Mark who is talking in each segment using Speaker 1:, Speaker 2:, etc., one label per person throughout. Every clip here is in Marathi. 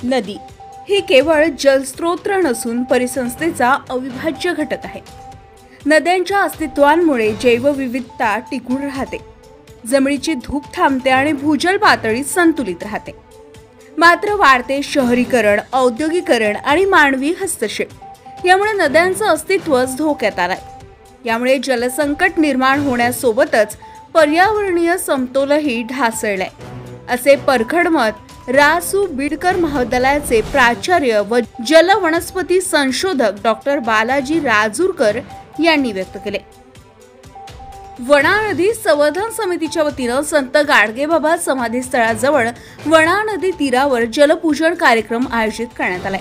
Speaker 1: नदी ही केवळ जलस्रोत नसून परिसंस्थेचा अविभाज्य घटक आहे। नद्यांच्या अस्तित्वामुळे जैवविविधता टिकून राहते, जमिनीची धूप थांबते आणि भूजल पातळी संतुलित राहते। मात्र वाढते शहरीकरण, औद्योगिकरण आणि मानवी हस्तक्षेप यामुळे नद्यांचं अस्तित्वच धोक्यात आलंय। यामुळे जलसंकट निर्माण होण्यासोबतच पर्यावरणीय समतोलही ढासळलाय, असे परखड मत रा.सु. बिडकर महाविद्यालयाचे प्राचार्य व जलवनस्पती संशोधक डॉक्टर बालाजी राजूरकर यांनी व्यक्त केले। वणा नदी संवर्धन समितीच्या वतीनं संत गाडगेबाबा समाधी स्थळाजवळ वणा नदी तीरावर जलपूजन कार्यक्रम आयोजित करण्यात आलाय।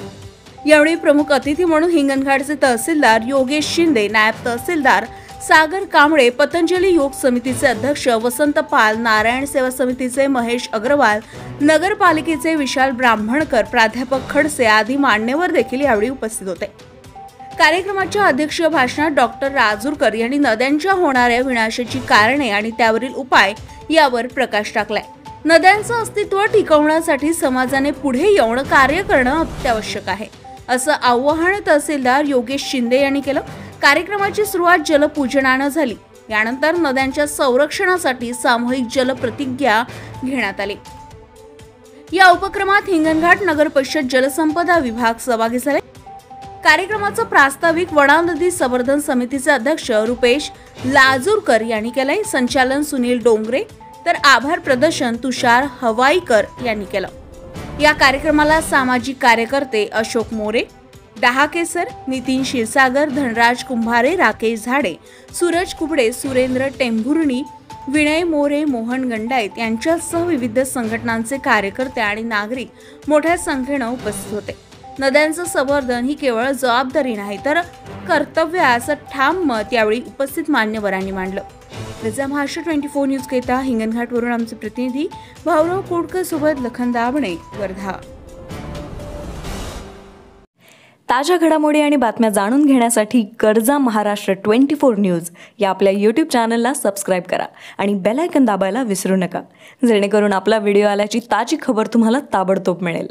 Speaker 1: यावेळी प्रमुख अतिथी म्हणून हिंगणघाटचे तहसीलदार योगेश शिंदे, नायब तहसीलदार सागर कांबळे, पतंजली योग समितीचे अध्यक्ष वसंत पाल, नारायण सेवा समितीचे महेश अग्रवाल, नगरपालिकेचे विशाल ब्राह्मणकर, प्राध्यापक खडसे आदी मान्यवर देखील यावेळी उपस्थित होते। कार्यक्रमाच्या अध्यक्षीय भाषणात डॉक्टर राजूरकर यांनी नद्यांच्या होणाऱ्या विनाशाची कारणे आणि त्यावरील उपाय यावर प्रकाश टाकलाय। नद्यांचं अस्तित्व टिकवण्यासाठी समाजाने पुढे येऊन कार्य करणं अत्यावश्यक आहे, असं आवाहन तहसीलदार योगेश शिंदे यांनी केलं। कार्यक्रमाची सुरुवात जलपूजनानं झाली। यानंतर नद्यांच्या संरक्षणासाठी सामूहिक जलप्रतिज्ञा घेण्यात आली। या उपक्रमात हिंगणघाट नगर परिषद जलसंपदा विभाग सहभागी झाले। कार्यक्रमाचं प्रास्ताविक वणा नदी संवर्धन समितीचे अध्यक्ष रुपेश लाजूरकर यांनी केलंय। संचालन सुनील डोंगरे तर आभार प्रदर्शन तुषार हवाईकर यांनी केलं। या कार्यक्रमाला सामाजिक कार्यकर्ते अशोक मोरे, डहाकेसर, नितीन क्षीरसागर, धनराज कुंभारे, राकेश झाडे, सूरज कुबडे, सुरेंद्र टेंभुर्णी, विनय मोरे, मोहन गंडाईत यांच्यासह विविध संघटनांचे कार्यकर्ते आणि नागरिक मोठ्या संख्येनं उपस्थित होते। नद्यांचं संवर्धन ही केवळ जबाबदारी नाही तर कर्तव्य असं ठाम मत यावेळी उपस्थित मान्यवरांनी मांडलं। महाराष्ट्र 24 न्यूज करिता हिंगणघाटवरून आमचे प्रतिनिधी भाऊराव कोडकर सोबत लखन दाबणे, वर्धा।
Speaker 2: ताज्या घडामोडी आणि बातम्या जाणून घेण्यासाठी गरजा महाराष्ट्र 24 न्यूज या आपल्या YouTube चॅनलला सबस्क्राईब करा आणि बेल आयकॉन दाबायला विसरू नका, जेणेकरून आपला व्हिडिओ आल्याची ताजी खबर तुम्हाला ताबडतोब मिळेल।